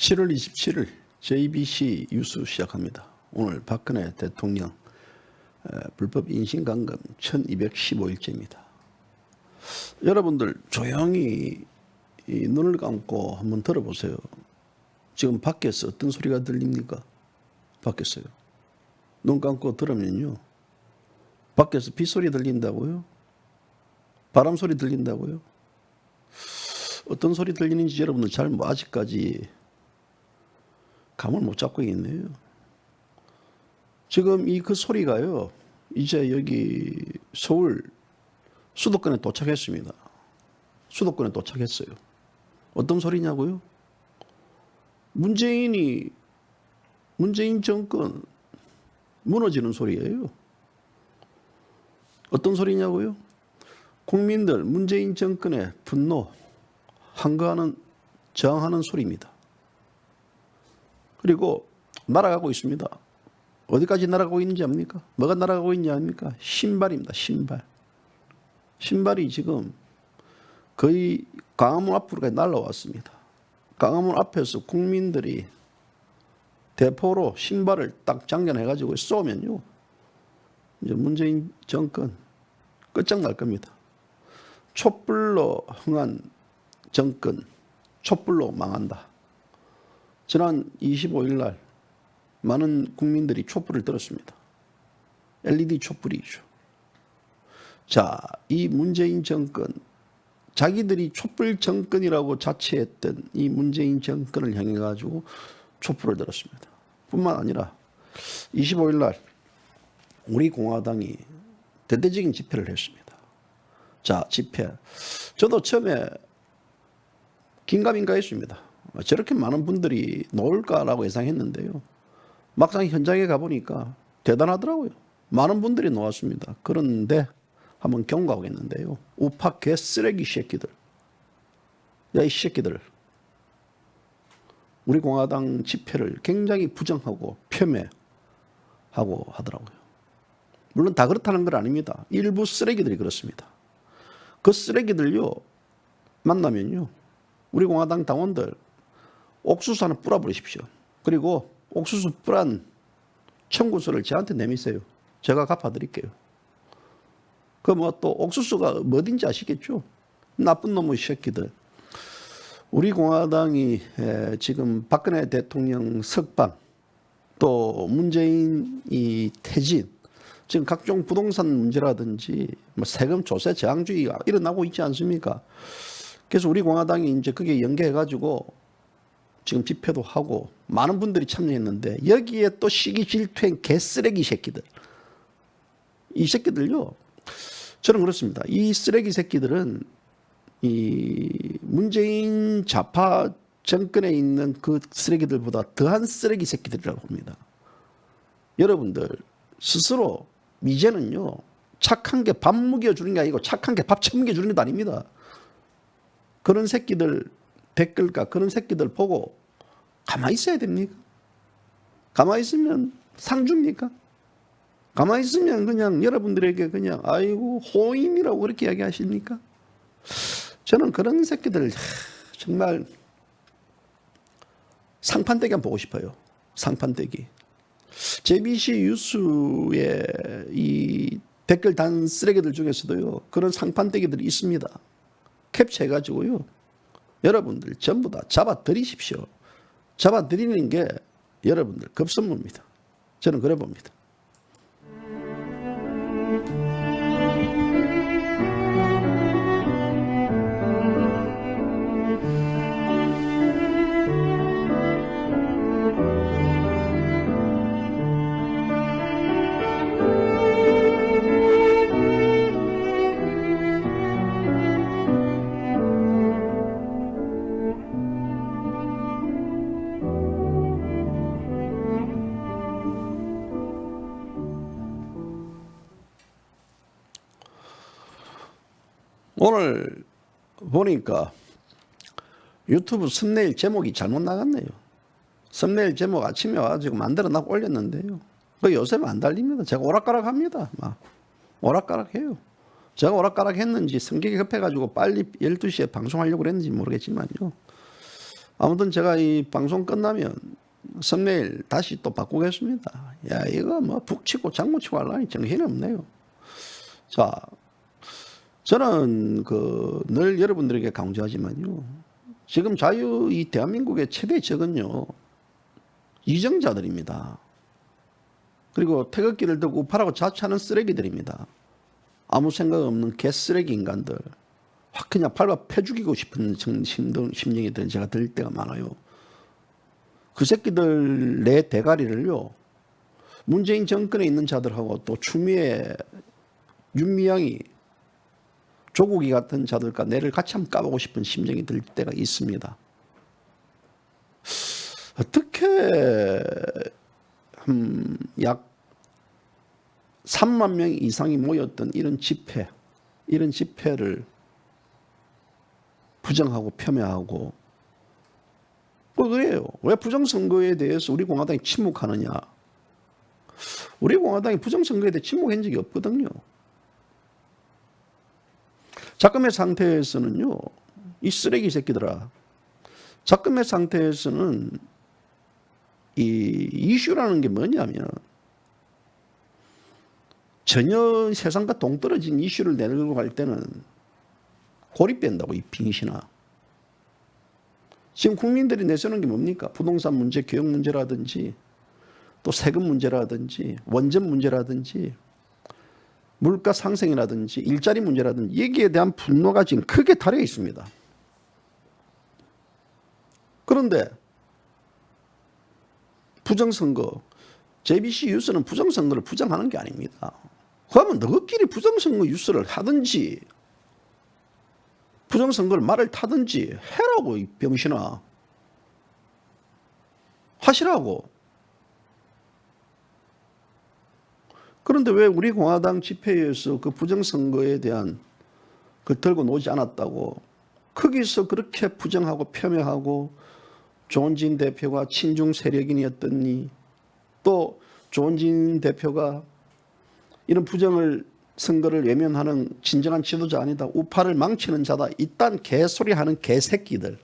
7월 27일 JBC 뉴스 시작합니다. 오늘 박근혜 대통령 불법 인신감금 1215일째입니다. 여러분들 조용히 눈을 감고 한번 들어보세요. 지금 밖에서 어떤 소리가 들립니까? 밖에서요. 눈 감고 들으면요. 밖에서 빗소리 들린다고요? 바람 소리 들린다고요? 어떤 소리 들리는지 여러분들 잘 아직까지 감을 못 잡고 있네요. 지금 그 소리가요. 이제 여기 서울 수도권에 도착했습니다. 수도권에 도착했어요. 어떤 소리냐고요? 문재인 정권 무너지는 소리예요. 어떤 소리냐고요? 국민들 문재인 정권의 분노, 항거하는, 저항하는 소리입니다. 그리고 날아가고 있습니다. 어디까지 날아가고 있는지 압니까? 뭐가 날아가고 있는지 압니까? 신발입니다. 신발. 신발이 지금 거의 광화문 앞으로까지 날아왔습니다. 광화문 앞에서 국민들이 대포로 신발을 딱 장전해가지고 쏘면요. 이제 문재인 정권 끝장날 겁니다. 촛불로 흥한 정권, 촛불로 망한다. 지난 25일 날 많은 국민들이 촛불을 들었습니다. LED 촛불이죠. 자, 이 문재인 정권, 자기들이 촛불 정권이라고 자처했던 이 문재인 정권을 향해 가지고 촛불을 들었습니다. 뿐만 아니라 25일 날 우리 공화당이 대대적인 집회를 했습니다. 자, 집회. 저도 처음에 긴가민가 했습니다. 저렇게 많은 분들이 나올까라고 예상했는데요. 막상 현장에 가보니까 대단하더라고요. 많은 분들이 나왔습니다. 그런데 한번 경고하겠는데요. 우파 개쓰레기 새끼들. 야, 이 새끼들. 우리 공화당 집회를 굉장히 부정하고 폄훼하고 하더라고요. 물론 다 그렇다는 건 아닙니다. 일부 쓰레기들이 그렇습니다. 그 쓰레기들요. 만나면요. 우리 공화당 당원들 옥수수 하나 뿌려버리십시오. 그리고 옥수수 뿌란 청구서를 저한테 내미세요. 제가 갚아드릴게요. 그 또 옥수수가 뭐든지 아시겠죠? 나쁜 놈의 새끼들. 우리 공화당이 지금 박근혜 대통령 석방, 또 문재인이 퇴진, 지금 각종 부동산 문제라든지 세금 조세 저항주의가 일어나고 있지 않습니까? 그래서 우리 공화당이 이제 그게 연계해가지고 지금 집회도 하고 많은 분들이 참여했는데 여기에 또 시기 질투한 개쓰레기 새끼들. 이 새끼들요. 저는 그렇습니다. 이 쓰레기 새끼들은 이 문재인 좌파 정권에 있는 그 쓰레기들보다 더한 쓰레기 새끼들이라고 봅니다. 여러분들 스스로 이제는요. 착한 게 밥 먹여주는 게 아니고 착한 게 밥 처먹여주는 게 아닙니다. 그런 새끼들 댓글과 그런 새끼들 보고 가만히 있어야 됩니까? 가만히 있으면 상 줍니까? 가만히 있으면 그냥 여러분들에게 그냥 아이고 호임이라고 그렇게 이야기하십니까? 저는 그런 새끼들 정말 상판대기 한번 보고 싶어요. 상판대기. JBC 뉴스의 이 댓글 단 쓰레기들 중에서도요. 그런 상판대기들이 있습니다. 캡처해가지고요. 여러분들 전부 다 잡아들이십시오. 잡아들이는 게 여러분들 급선무입니다. 저는 그래 봅니다. 오늘 보니까 유튜브 썸네일 제목이 잘못 나갔네요. 썸네일 제목 아침에 와가지고 만들어 놔 올렸는데요. 그 요새는 안 달립니다. 제가 오락가락 합니다. 막 오락가락 해요. 제가 오락가락 했는지 성격이 급해가지고 빨리 12시에 방송하려고 그랬는지 모르겠지만요. 아무튼 제가 이 방송 끝나면 썸네일 다시 또 바꾸겠습니다. 야, 이거 뭐 북치고 장구치고 하려니 정신이 없네요. 자, 저는 늘 여러분들에게 강조하지만요. 지금 이 대한민국의 최대 적은요, 이정자들입니다. 그리고 태극기를 들고 우파라고 자처하는 쓰레기들입니다. 아무 생각 없는 개쓰레기 인간들. 확 그냥 밟아 패 죽이고 싶은 심정이 제가 들 때가 많아요. 그 새끼들 내 대가리를요, 문재인 정권에 있는 자들하고 또 추미애, 윤미향이, 조국이 같은 자들과 뇌를 같이 한번 까보고 싶은 심정이 들 때가 있습니다. 어떻게 약 3만 명 이상이 모였던 이런 집회를 부정하고 폄훼하고 그래요. 왜 부정선거에 대해서 우리 공화당이 침묵하느냐. 우리 공화당이 부정선거에 대해 침묵한 적이 없거든요. 작금의 상태에서는요, 이 쓰레기 새끼들아, 작금의 상태에서는 이 이슈라는 게 뭐냐면 전혀 세상과 동떨어진 이슈를 내밀고 갈 때는 고리 뺀다고, 이 빙신아. 지금 국민들이 내세우는 게 뭡니까? 부동산 문제, 교육 문제라든지 또 세금 문제라든지 원전 문제라든지 물가 상승이라든지 일자리 문제라든지 여기에 대한 분노가 지금 크게 달해 있습니다. 그런데 부정선거, JBC 뉴스는 부정선거를 부정하는 게 아닙니다. 그러면 너희끼리 부정선거 뉴스를 하든지 부정선거를 말을 타든지 해라고, 이 병신아. 하시라고. 그런데 왜 우리 공화당 집회에서 그 부정선거에 대한 그 들고 노지 않았다고 거기서 그렇게 부정하고 폄훼하고 조은진 대표가 친중 세력인이었더니 또 조은진 대표가 이런 선거를 외면하는 진정한 지도자 아니다. 우파를 망치는 자다. 이딴 개소리하는 개새끼들.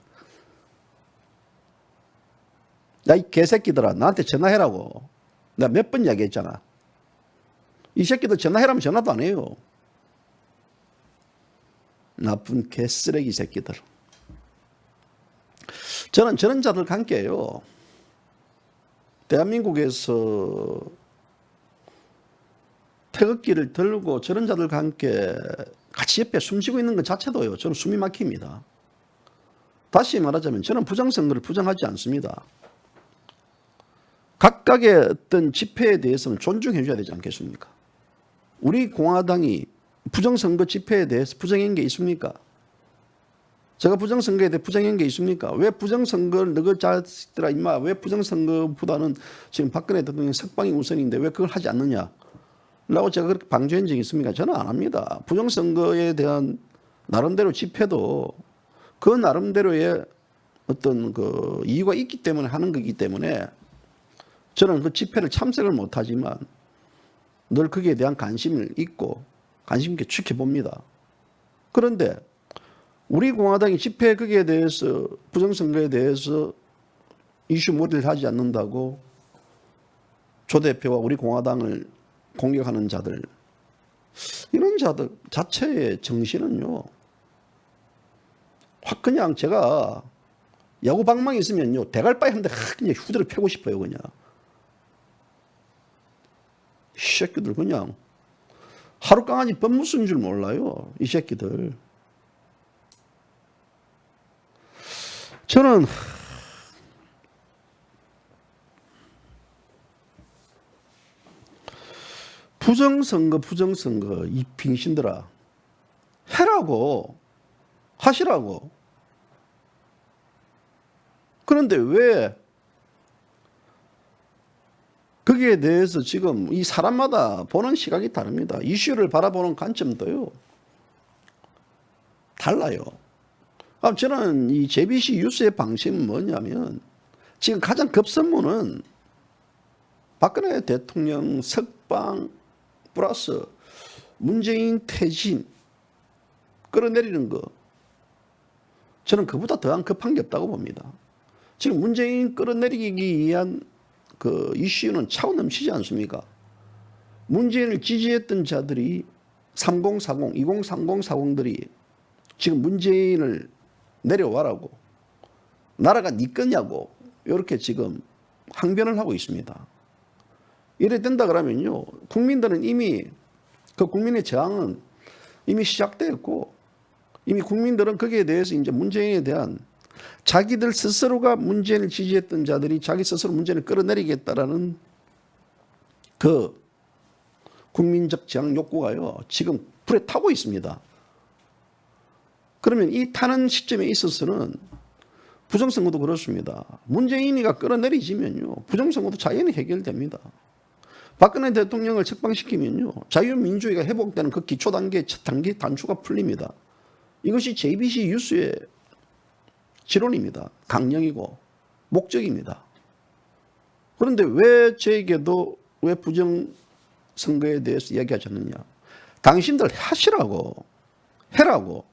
야, 이 개새끼들아, 나한테 전화해라고. 내가 몇 번 이야기했잖아. 이 새끼들 전화해라면 전화도 안 해요. 나쁜 개쓰레기 새끼들. 저는 저런 자들과 함께요. 대한민국에서 태극기를 들고 저런 자들과 함께 같이 옆에 숨쉬고 있는 것 자체도요, 저는 숨이 막힙니다. 다시 말하자면 저는 부정선거를 부정하지 않습니다. 각각의 어떤 집회에 대해서는 존중해 줘야 되지 않겠습니까? 우리 공화당이 부정선거 집회에 대해서 부정한 게 있습니까? 제가 부정선거에 대해 부정한 게 있습니까? 왜 부정선거를 너희 자식들아 임마, 왜 부정선거보다는 지금 박근혜 대통령 석방이 우선인데 왜 그걸 하지 않느냐 라고 제가 그렇게 방조한 적이 있습니까? 저는 안 합니다. 부정선거에 대한 나름대로 집회도 그 나름대로의 어떤 그 이유가 있기 때문에 하는 거기 때문에 저는 그 집회를 참석을 못하지만 늘 거기에 대한 관심을 있고 관심 있게 지켜봅니다. 그런데 우리 공화당이 집회 거기에 대해서 부정선거에 대해서 이슈 몰이를 하지 않는다고 조 대표와 우리 공화당을 공격하는 자들, 이런 자들 자체의 정신은요, 확 그냥 제가 야구 방망이 있으면요, 대갈바위 한대 그냥 후드를 패고 싶어요. 그냥 이 새끼들 그냥 하루 강아지 법 쓴 줄 몰라요. 이 새끼들. 저는 부정선거 이 빙신들아, 해라고, 하시라고. 그런데 왜 거기에 대해서 지금 이 사람마다 보는 시각이 다릅니다. 이슈를 바라보는 관점도요, 달라요. 저는 이 JBC 뉴스의 방식은 뭐냐면, 지금 가장 급선무는 박근혜 대통령 석방 플러스 문재인 퇴진 끌어내리는 거, 저는 그보다 더한 급한 게 없다고 봅니다. 지금 문재인 끌어내리기 위한 그 이슈는 차고 넘치지 않습니까? 문재인을 지지했던 자들이 3040, 203040들이 지금 문재인을 내려와라고, 나라가 네 거냐고 이렇게 지금 항변을 하고 있습니다. 이래 된다 그러면요, 국민들은 이미 그 국민의 저항은 이미 시작되었고, 이미 국민들은 거기에 대해서 이제 문재인에 대한 자기들 스스로가 문재인을 지지했던 자들이 자기 스스로 문재인을 끌어내리겠다라는 그 국민적 저항 욕구가요, 지금 불에 타고 있습니다. 그러면 이 타는 시점에 있어서는 부정선거도 그렇습니다. 문재인이가 끌어내리지면요, 부정선거도 자연히 해결됩니다. 박근혜 대통령을 책방시키면요, 자유민주주의가 회복되는 그 기초 단계, 첫 단계 단추가 풀립니다. 이것이 JBC 뉴스의 지론입니다. 강령이고 목적입니다. 그런데 왜 저에게도 왜 부정선거에 대해서 이야기하셨느냐? 당신들 하시라고, 해라고.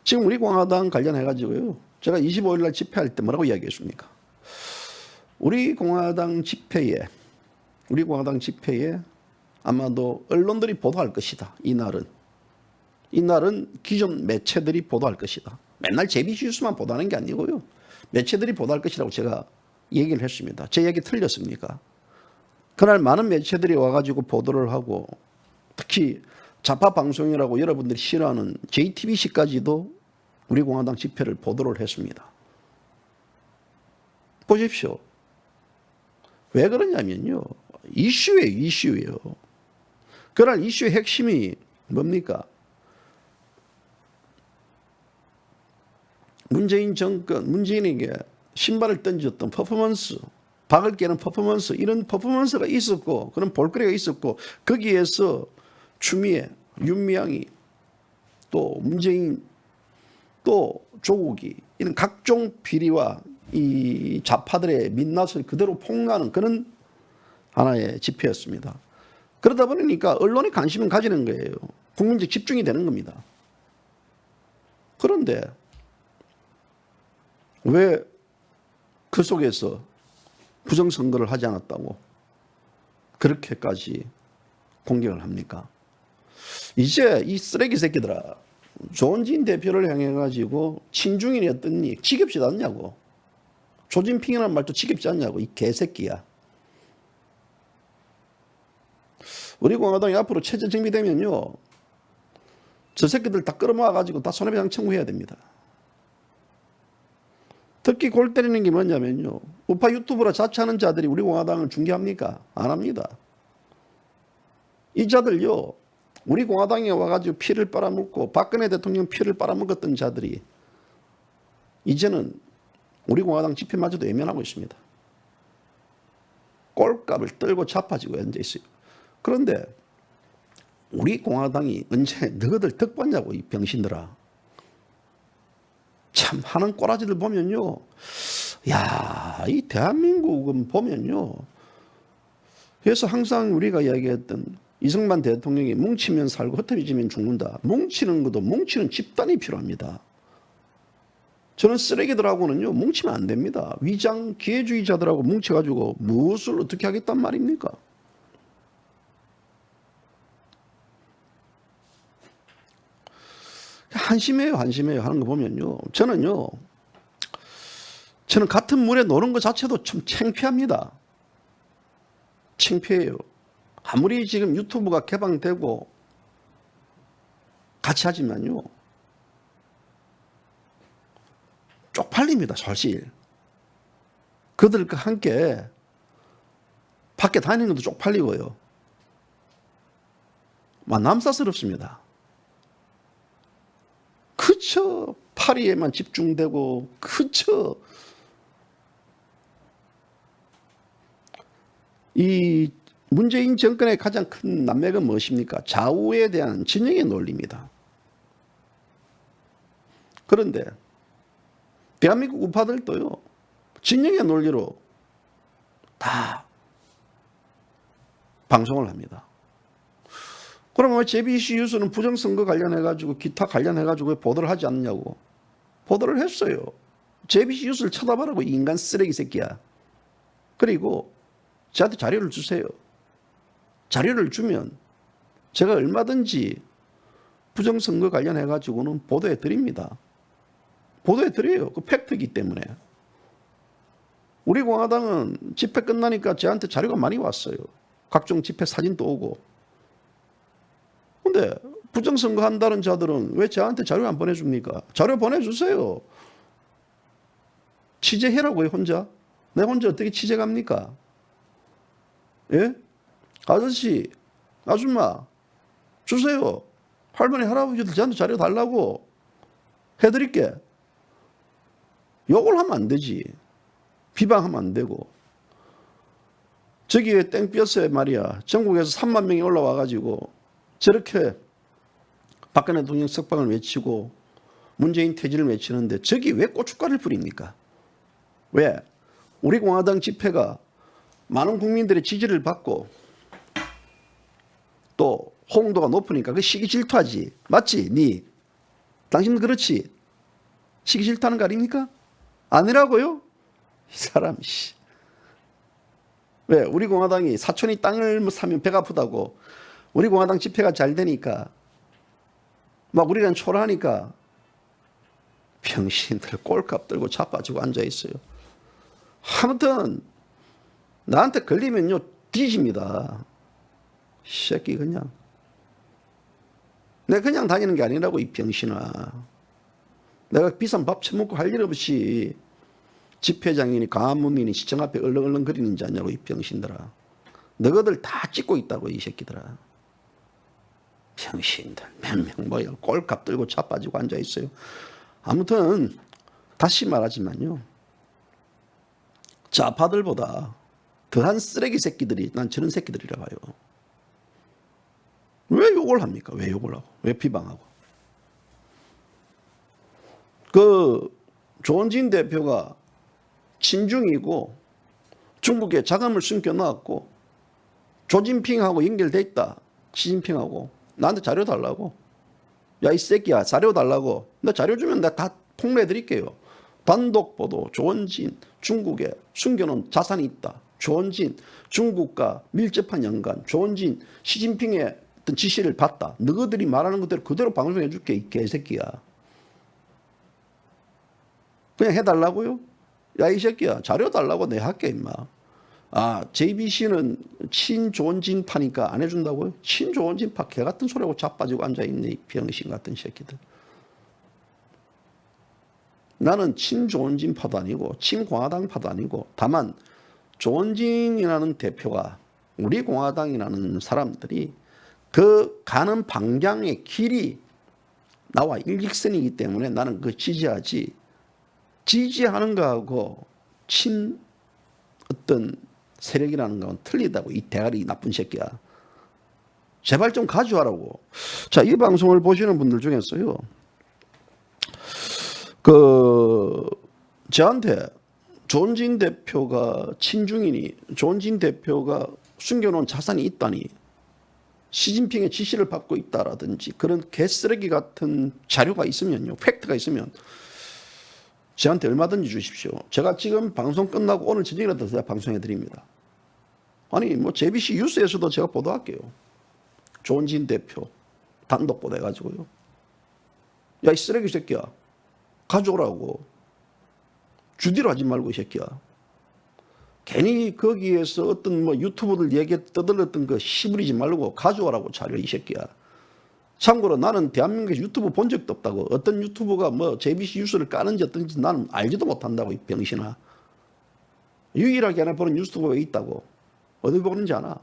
지금 우리 공화당 관련해가지고요, 제가 25일 날 집회할 때 뭐라고 이야기했습니까? 우리 공화당 집회에 아마도 언론들이 보도할 것이다. 이날은 기존 매체들이 보도할 것이다. 맨날 JBC 뉴스만 보도하는 게 아니고요, 매체들이 보도할 것이라고 제가 얘기를 했습니다. 제 얘기 틀렸습니까? 그날 많은 매체들이 와가지고 보도를 하고, 특히 좌파 방송이라고 여러분들이 싫어하는 JTBC까지도 우리 공화당 집회를 보도를 했습니다. 보십시오. 왜 그러냐면요, 이슈예요. 그날 이슈의 핵심이 뭡니까? 문재인 정권, 문재인에게 신발을 던졌던 퍼포먼스, 박을 깨는 퍼포먼스, 이런 퍼포먼스가 있었고, 그런 볼거리가 있었고, 거기에서 추미애, 윤미향이, 또 문재인, 또 조국이, 이런 각종 비리와 이 좌파들의 민낯을 그대로 폭로하는 그런 하나의 집회였습니다. 그러다 보니까 언론이 관심을 가지는 거예요. 국민적 집중이 되는 겁니다. 그런데 왜 그 속에서 부정선거를 하지 않았다고 그렇게까지 공격을 합니까? 이제 이 쓰레기 새끼들아, 조원진 대표를 향해 가지고 친중인이었더니 지겹지 않냐고, 조진핑이라는 말도 지겹지 않냐고, 이 개새끼야. 우리 공화당이 앞으로 체제 정비되면요, 저 새끼들 다 끌어모아 가지고 다 손해배상 청구해야 됩니다. 특히 골 때리는 게 뭐냐면요, 우파 유튜브로 자처하는 자들이 우리 공화당을 중계합니까? 안 합니다. 이 자들요, 우리 공화당에 와가지고 피를 빨아먹고 박근혜 대통령 피를 빨아먹었던 자들이 이제는 우리 공화당 집회마저도 외면하고 있습니다. 꼴값을 떨고 자빠지고 앉아 있어요. 그런데 우리 공화당이 언제 너희들 덕 봤냐고, 이 병신들아. 참 하는 꼬라지들 보면요, 야, 이 대한민국은 보면요, 그래서 항상 우리가 이야기했던 이승만 대통령이 뭉치면 살고 흩어지면 죽는다. 뭉치는 것도 뭉치는 집단이 필요합니다. 저는 쓰레기들하고는요, 뭉치면 안 됩니다. 위장 기회주의자들하고 뭉쳐가지고 무엇을 어떻게 하겠단 말입니까? 한심해요 하는 거 보면요, 저는 같은 물에 노는 것 자체도 좀 창피합니다. 창피해요. 아무리 지금 유튜브가 개방되고 같이 하지만요, 쪽팔립니다. 사실 그들과 함께 밖에 다니는 것도 쪽팔리고요, 남사스럽습니다. 그쵸, 파리에만 집중되고, 그쵸, 이 문재인 정권의 가장 큰 난맥은 무엇입니까? 좌우에 대한 진영의 논리입니다. 그런데 대한민국 우파들도요, 진영의 논리로 다 방송을 합니다. 그러면 JBC 뉴스는 부정선거 관련해가지고 기타 관련해가지고 보도를 하지 않느냐고. 보도를 했어요. JBC 뉴스를 쳐다봐라고, 이 인간 쓰레기 새끼야. 그리고 저한테 자료를 주세요. 자료를 주면 제가 얼마든지 부정선거 관련해가지고는 보도해 드립니다. 보도해 드려요. 그 팩트이기 때문에. 우리 공화당은 집회 끝나니까 저한테 자료가 많이 왔어요. 각종 집회 사진도 오고. 근데 부정선거 한다는 자들은 왜 저한테 자료 안 보내줍니까? 자료 보내주세요. 취재해라고요, 혼자. 내 혼자 어떻게 취재 갑니까? 예? 아저씨, 아줌마, 주세요. 할머니, 할아버지들 저한테 자료 달라고 해드릴게. 욕을 하면 안 되지. 비방하면 안 되고. 저기에 땡볕에 말이야. 전국에서 3만 명이 올라와가지고 저렇게 박근혜 대통령 석방을 외치고 문재인 퇴진을 외치는데 저기 왜 고춧가루를 뿌립니까? 왜? 우리 공화당 집회가 많은 국민들의 지지를 받고 또 호응도가 높으니까 그 시기 질투하지. 맞지? 당신 그렇지? 시기 질투하는 거 아닙니까? 아니라고요? 이 사람 씨. 왜? 우리 공화당이 사촌이 땅을 사면 배가 아프다고 우리 공화당 집회가 잘 되니까 막 우리랑 초라하니까 병신들 꼴값 들고 자빠지고 앉아있어요. 아무튼 나한테 걸리면요 뒤집니다. 새끼 그냥. 내가 그냥 다니는 게 아니라고 이 병신아. 내가 비싼 밥 처먹고 할 일 없이 집회장이니 광화문이니 시청 앞에 얼렁얼렁 거리는 줄 아냐고 이 병신들아. 너희들 다 찍고 있다고 이 새끼들아. 병신들 몇 명 모여 꼴값 들고 자빠지고 앉아있어요. 아무튼 다시 말하지만요. 좌파들보다 더한 쓰레기 새끼들이 난 저런 새끼들이라 봐요. 왜 욕을 합니까? 왜 욕을 하고? 왜 비방하고? 그 조원진 대표가 친중이고 중국에 자금을 숨겨놨고 조진핑하고 연결돼 있다. 시진핑하고. 나한테 자료 달라고. 야 이 새끼야 자료 달라고. 나 자료 주면 내가 다 폭로해 드릴게요. 단독 보도 조원진 중국에 숨겨놓은 자산이 있다. 조원진 중국과 밀접한 연관. 조원진 시진핑의 어떤 지시를 받다. 너희들이 말하는 것대로 그대로 방송해 줄게 이 개새끼야. 그냥 해달라고요? 야 이 새끼야 자료 달라고 내가 할게 임마. 아 JBC는 친조원진 파니까 안 해준다고요? 친조원진 파 개같은 소리하고 자빠지고 앉아있네 이 병신 같은 새끼들. 나는 친조원진 파도 아니고 친공화당 파도 아니고 다만 조원진이라는 대표가 우리 공화당이라는 사람들이 그 가는 방향의 길이 나와 일직선이기 때문에 나는 그 지지하지. 지지하는 거하고 친 어떤 세력이라는 건 틀리다고 이 대가리 나쁜 새끼야. 제발 좀 가져와라고. 자, 이 방송을 보시는 분들 중에서요. 저한테 조원진 대표가 친중이니 조원진 대표가 숨겨놓은 자산이 있다니 시진핑의 지시를 받고 있다라든지 그런 개쓰레기 같은 자료가 있으면요. 팩트가 있으면 저한테 얼마든지 주십시오. 제가 지금 방송 끝나고 오늘 저녁이라도 제가 방송해 드립니다. 아니 뭐 JBC 뉴스에서도 제가 보도할게요. 조원진 대표 단독 보도해가지고요. 야 이 쓰레기 새끼야. 가져오라고. 주디로 하지 말고 이 새끼야. 괜히 거기에서 어떤 뭐 유튜브들 얘기에 떠들었던 거 씨부리지 말고 가져오라고 자료 이 새끼야. 참고로 나는 대한민국에서 유튜브 본 적도 없다고. 어떤 유튜브가 뭐 JBC 뉴스를 까는지 어떤지 나는 알지도 못한다고 이 병신아. 유일하게 하나 보는 유튜브가 있다고. 어디 보는지 아나?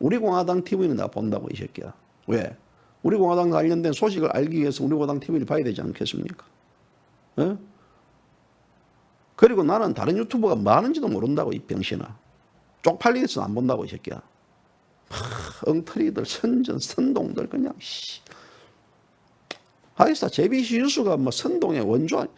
우리 공화당 TV는 나 본다고 이 새끼야. 왜? 우리 공화당 관련된 소식을 알기 위해서 우리 공화당 TV를 봐야 되지 않겠습니까? 어? 그리고 나는 다른 유튜버가 뭐 하는지도 모른다고 이 병신아. 쪽팔리겠어 안 본다고 이 새끼야. 엉터리들 선동들 그냥 씨. 하기사 JBC 뉴스가 뭐 선동의 원조 아니.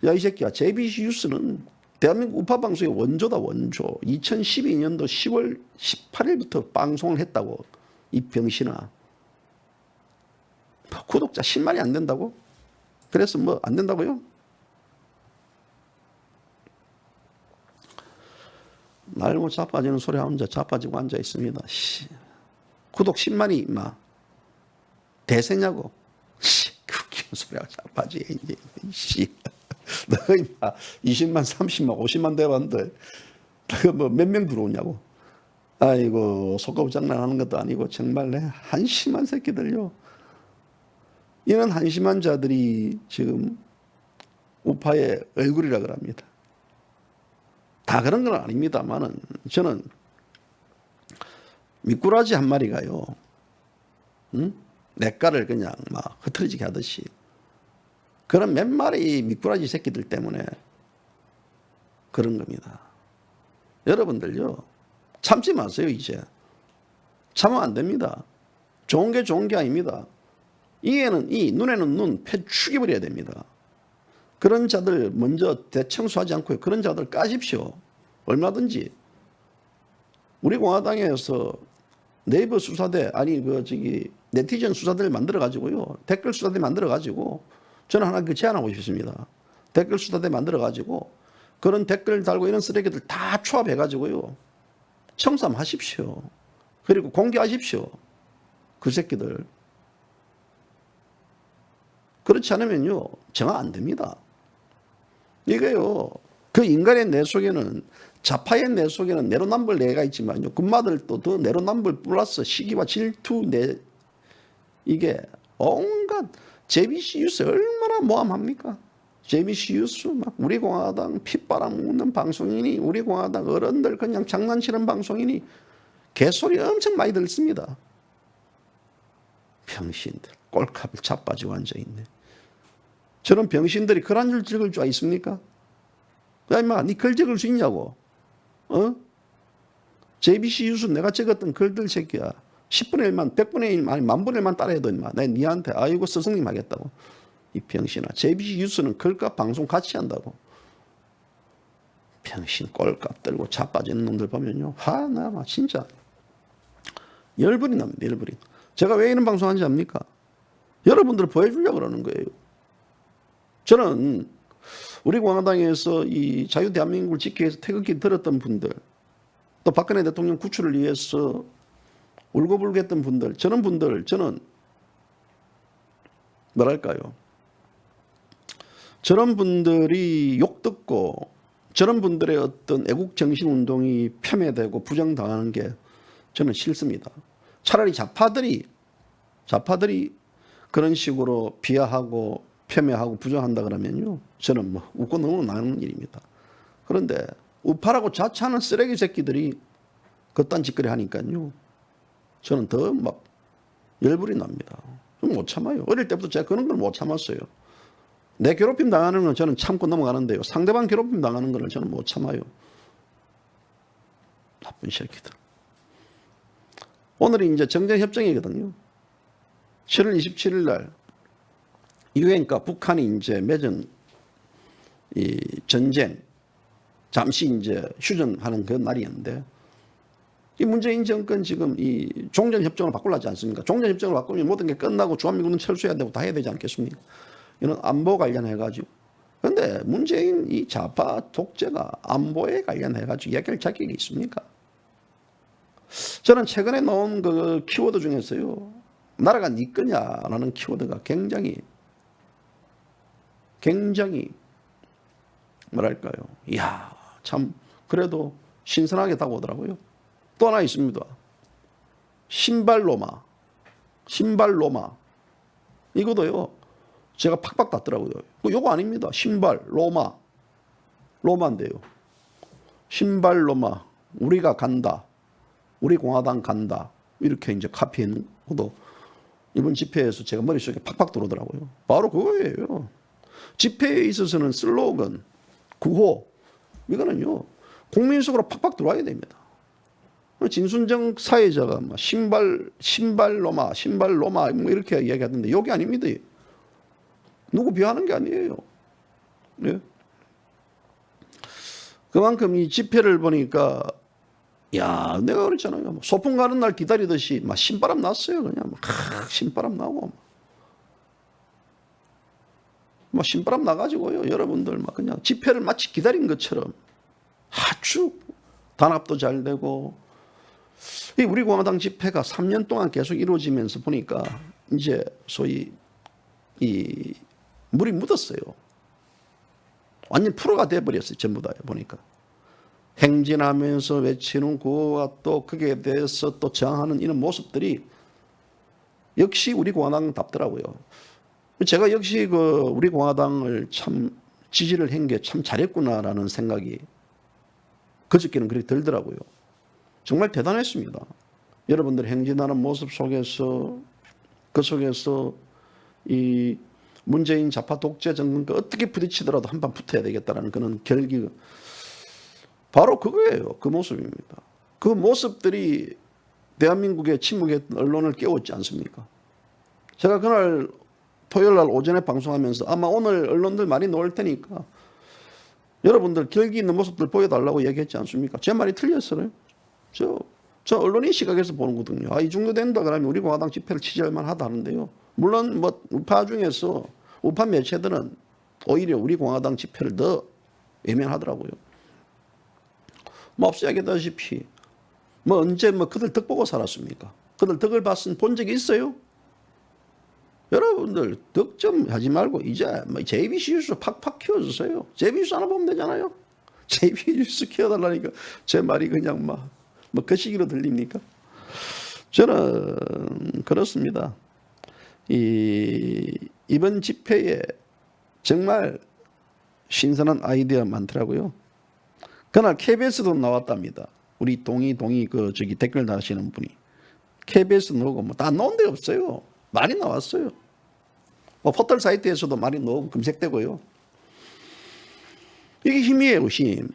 야 이 새끼야 JBC 뉴스는 대한민국 우파 방송의 원조다 원조. 2012년도 10월 18일부터 방송을 했다고 이 병신아. 구독자 10만이 안 된다고? 그래서 뭐 안 된다고요? 날고 자빠지는 소리 혼자 자빠지고 앉아 있습니다. 구독 10만이 막 대세냐고. 웃기는 소리가 자빠지 이제. 너 임마 20만, 30만, 50만 대봤는데 너 뭐 몇 명 들어오냐고. 아이고 속고 장난하는 것도 아니고 정말 한심한 새끼들요. 이런 한심한 자들이 지금 우파의 얼굴이라 그럽니다. 다 그런 건 아닙니다만은 저는 미꾸라지 한 마리가요, 냇가를 그냥 막 흐트러지게 하듯이 그런 몇 마리 미꾸라지 새끼들 때문에 그런 겁니다. 여러분들요, 참지 마세요. 이제 참으면 안 됩니다. 좋은 게 좋은 게 아닙니다. 이에는 이, 눈에는 눈, 패 죽여버려야 됩니다. 그런 자들 먼저 대청소하지 않고요, 그런 자들 까십시오. 얼마든지. 우리 공화당에서 네이버 수사대, 아니 네티즌 수사대를 만들어 가지고요, 댓글 수사대 만들어 가지고 저는 하나 제안하고 싶습니다. 댓글 수사대 만들어 가지고 그런 댓글 달고 이런 쓰레기들 다 초합해 가지고요, 청산하십시오. 그리고 공개하십시오. 그 새끼들. 그렇지 않으면요, 정화 안 됩니다. 이거요, 그 인간의 뇌 속에는, 자파의 뇌 속에는 내로남불 뇌가 있지만요, 군마들도 더 내로남불 플러스 시기와 질투 뇌, 이게 온갖 JBC 뉴스 얼마나 모함합니까? JBC 뉴스 막 우리 공화당 핏바람 묻는 방송이니, 우리 공화당 어른들 그냥 장난치는 방송이니 개소리 엄청 많이 듣습니다. 병신들 꼴값을 자빠지고 앉아있네. 저런 병신들이 글 한 줄 찍을 줄 있습니까? 야 임마, 니 글 찍을 수 있냐고. JBC 뉴스 내가 찍었던 글들 새끼야, 10분의 1만 100분의 1 아니 만분의 1만 따라해도 임마 내가 니한테 아이고 스승님 하겠다고. 이 병신아, JBC 뉴스는 글값 방송 같이 한다고. 병신 꼴값 들고 자빠지는 놈들 보면요, 나 막 진짜 열불이 납니다. 열불이. 제가 왜 이런 방송 하는지 압니까? 여러분들 보여주려고 그러는 거예요. 저는 우리 공화당에서 이 자유대한민국을 지키기 위해서 태극기 들었던 분들, 또 박근혜 대통령 구출을 위해서 울고불고 했던 분들, 저런 분들, 저는 뭐랄까요, 저런 분들이 욕듣고 저런 분들의 어떤 애국정신운동이 폄훼되고 부정당하는 게 저는 싫습니다. 차라리 자파들이 그런 식으로 비하하고 폄훼하고 부정한다 그러면요, 저는 뭐 웃고 넘어가는 일입니다. 그런데 우파라고 자처하는 쓰레기 새끼들이 그딴 짓거리 하니까요, 저는 더 막 열불이 납니다. 좀 못 참아요. 어릴 때부터 제가 그런 걸 못 참았어요. 내 괴롭힘 당하는 건 저는 참고 넘어가는데요, 상대방 괴롭힘 당하는 걸 저는 못 참아요. 나쁜 새끼들. 오늘이 이제 정전협정이거든요. 7월 27일 날 유엔과 북한이 이제 맺은 이 전쟁 잠시 이제 휴전하는 그 날이었는데, 이 문재인 정권 지금 이 종전협정을 바꾸려지 않습니까? 종전협정을 바꾸면 모든 게 끝나고 주한미군은 철수해야 되고 다 해야 되지 않겠습니까? 이런 안보 관련해가지고. 그런데 문재인 이 좌파 독재가 안보에 관련해가지고 이야기할 자격이 있습니까? 저는 최근에 나온 그 키워드 중에서요, 나라가 네 거냐라는 키워드가 굉장히 뭐랄까요, 이야 참 그래도 신선하게 다가오더라고요. 또 하나 있습니다. 신발로마. 이것도요, 제가 팍팍 닿더라고요. 요거 아닙니다. 신발 로마, 로마인데요. 신발로마, 우리가 간다, 우리 공화당 간다, 이렇게 이제 카피해놓은 것도 이번 집회에서 제가 머릿속에 팍팍 들어오더라고요. 바로 그거예요. 집회에 있어서는 슬로건, 구호, 이거는요 국민 속으로 팍팍 들어와야 됩니다. 진순정 사회자가 신발로마 뭐 이렇게 이야기하던데 여기 아닙니다. 누구 비하하는 게 아니에요. 네? 그만큼 이 집회를 보니까, 야, 내가 그랬잖아요. 소풍 가는 날 기다리듯이 막 신바람 났어요. 그냥 신바람 나고 막 신바람 나가지고요, 여러분들 막 그냥 집회를 마치 기다린 것처럼 아주 단합도 잘 되고. 이 우리 공화당 집회가 3년 동안 계속 이루어지면서 보니까 이제 소위 이 물이 묻었어요. 완전 프로가 돼버렸어요. 전부 다 보니까. 행진하면서 외치는 구호와 또 거기에 대해서 또 저항하는 이런 모습들이 역시 우리 공화당답더라고요. 제가 역시 그 우리 공화당을 참 지지를 한 게 참 잘했구나라는 생각이 그저께는 그렇게 들더라고요. 정말 대단했습니다. 여러분들 행진하는 모습 속에서 그 속에서 이 문재인 좌파 독재 정권과 어떻게 부딪히더라도 한판 붙어야 되겠다는 그런 결기, 바로 그거예요. 그 모습입니다. 그 모습들이 대한민국의 침묵했던 언론을 깨웠지 않습니까? 제가 그날 토요일 날 오전에 방송하면서 아마 오늘 언론들 많이 나올 테니까 여러분들 결기 있는 모습들 보여달라고 얘기했지 않습니까? 제 말이 틀렸어요. 저 언론인 시각에서 보는 거거든요. 이 정도 된다 그러면 우리 공화당 집회를 취재할 만하다 하는데요. 물론 뭐 우파 중에서 우파 매체들은 오히려 우리 공화당 집회를 더 외면하더라고요. 뭐 앞서 얘기했다시피 뭐 언제 뭐 그들 덕 보고 살았습니까? 그들 덕을 본 적이 있어요? 여러분들 덕 좀 하지 말고 이제 뭐 JBC 뉴스 팍팍 키워주세요. JBC 뉴스 하나 보면 되잖아요. JBC 뉴스 키워달라니까 제 말이 그냥 뭐 그 시기로 들립니까? 저는 그렇습니다. 이번 집회에 정말 신선한 아이디어 많더라고요. 그날 KBS도 나왔답니다. 우리 동의 댓글 다시는 분이 KBS 나오고 뭐 다 나온 데 없어요. 많이 나왔어요. 뭐 포털 사이트에서도 많이 나오고 검색되고요. 이게 힘이에요, 힘.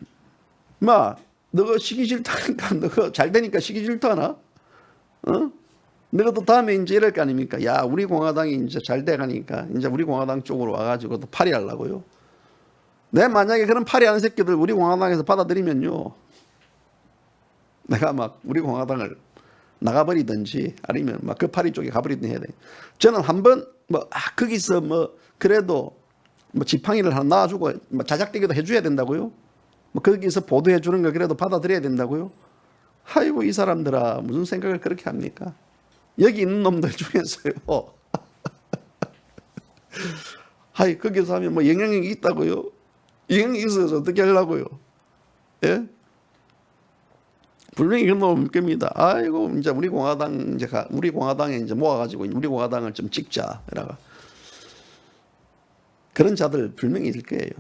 너가 시기 질투하니까 너가 잘 되니까 시기 질투하나? 너도 다음에 이제 이럴 거 아닙니까? 야, 우리 공화당이 이제 잘 돼가니까 이제 우리 공화당 쪽으로 와가지고 또 파리하려고요. 내 만약에 그런 파리하는 새끼들 우리 공화당에서 받아들이면요, 내가 막 우리 공화당을 나가버리든지 아니면 막 그 파리 쪽에 가버리든지 해야 돼. 저는 한번 거기서 그래도 지팡이를 하나 놔주고 자작되기도 해줘야 된다고요. 거기서 보도해 주는 거 그래도 받아들여야 된다고요. 아이고 이 사람들아 무슨 생각을 그렇게 합니까? 여기 있는 놈들 중에서요. 거기서 하면 영향력이 있다고요. 영향이 있어서 어떻게 하려고요? 예? 분명히 그런 놈일 겁니다. 아이고 이제 우리 공화당에 이제 모아가지고 우리 공화당을 좀 찍자. 이라가 그런 자들 분명히 있을 거예요.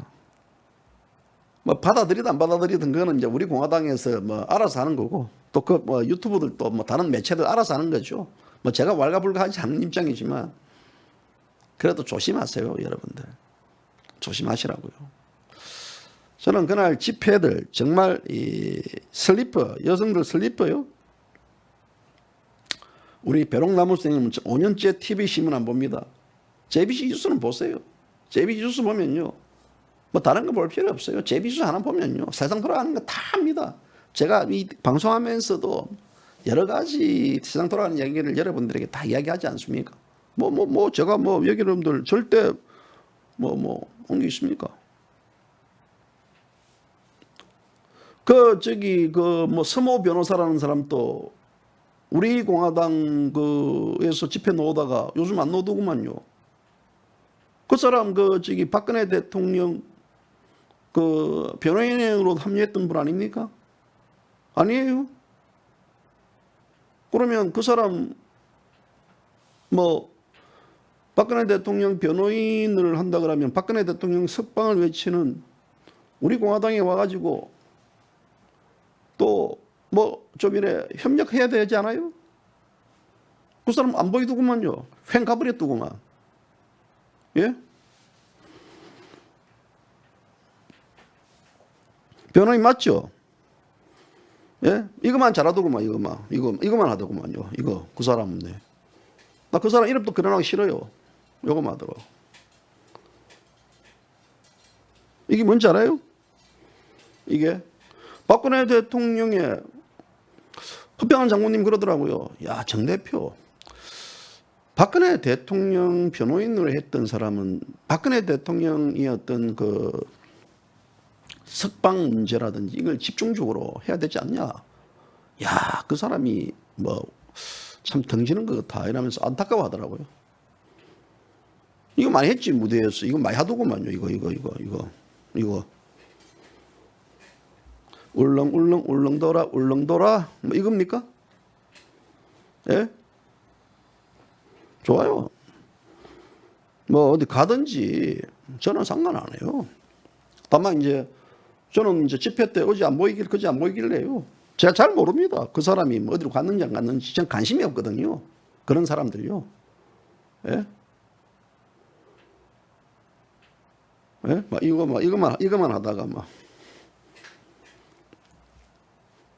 받아들이든 안 받아들이든 그거는 이제 우리 공화당에서 알아서 하는 거고 또 유튜브들도 다른 매체들 알아서 하는 거죠. 제가 왈가불가하지 않는 입장이지만 그래도 조심하세요, 여러분들. 조심하시라고요. 저는 그날 집회들 정말 이 슬리퍼, 여성들 슬리퍼요. 우리 벼롱나무 선생님은 5년째 TV 신문 안 봅니다. JBC 뉴스는 보세요. JBC 뉴스 보면요. 다른 거 볼 필요 없어요. JBC 하나 보면요. 세상 돌아가는 거 다 합니다. 제가 이 방송하면서도 여러 가지 세상 돌아가는 얘기를 여러분들에게 다 이야기하지 않습니까? 제가 여러분들 절대 온 게 있습니까? 서모 변호사라는 사람도 우리 공화당에서 집회 나오다가 요즘 안 나오더구만요. 그 사람 박근혜 대통령 변호인으로 합류했던 분 아닙니까? 아니에요. 그러면 그 사람 박근혜 대통령 변호인을 한다 그러면 박근혜 대통령 석방을 외치는 우리 공화당에 와가지고 또 좀 이래 협력해야 되지 않아요? 그 사람 안 보이더구만요. 횡 가버렸더구만. 예? 변호인 맞죠? 예? 이거만 잘하더구만, 이거만 하더구만요. 그 사람은. 나 그 사람 이름도 거론하기 싫어요. 요거만 하더라고. 이게 뭔지 알아요? 이게 박근혜 대통령의 허병한 장군님 그러더라고요. 야, 정 대표. 박근혜 대통령 변호인으로 했던 사람은 박근혜 대통령이 어떤 석방 문제라든지 이걸 집중적으로 해야 되지 않냐. 야, 그 사람이 뭐 참 덩지는 것 같아 이러면서 안타까워하더라고요. 이거 많이 했지 무대에서. 이거 많이 하더구만요. 이거 울렁울렁 울렁돌아 울렁돌아 뭐 이겁니까? 예? 좋아요. 뭐 어디 가든지 저는 상관 안 해요. 다만 이제 저는 이제 집회 때 어제 안 보이길래요. 제가 잘 모릅니다. 그 사람이 뭐 어디로 갔는지 안 갔는지 전 관심이 없거든요. 그런 사람들요. 예? 예? 막 이거만 하다가 막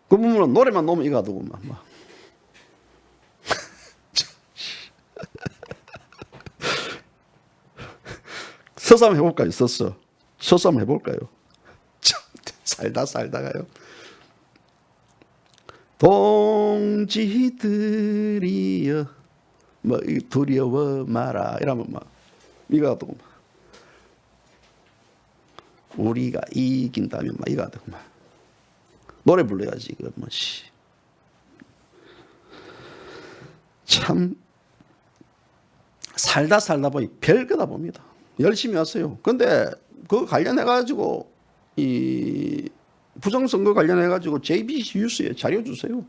그 부분은 노래만 놓으면 이거 하더구만 막. 서삼 해볼까요? 서삼 해볼까요? 살다가요. 동지들이여 뭐 두려워 마라 이러면 막 이거 하더구만. 우리가 이긴다면 막 이거 하더구만. 노래 불러야지 이거 뭐 씨. 참 살다 보니 별거다 봅니다. 열심히 하세요. 근데 그거 관련해 가지고 이 부정선거 관련해 가지고 JBC 뉴스에 자료 주세요.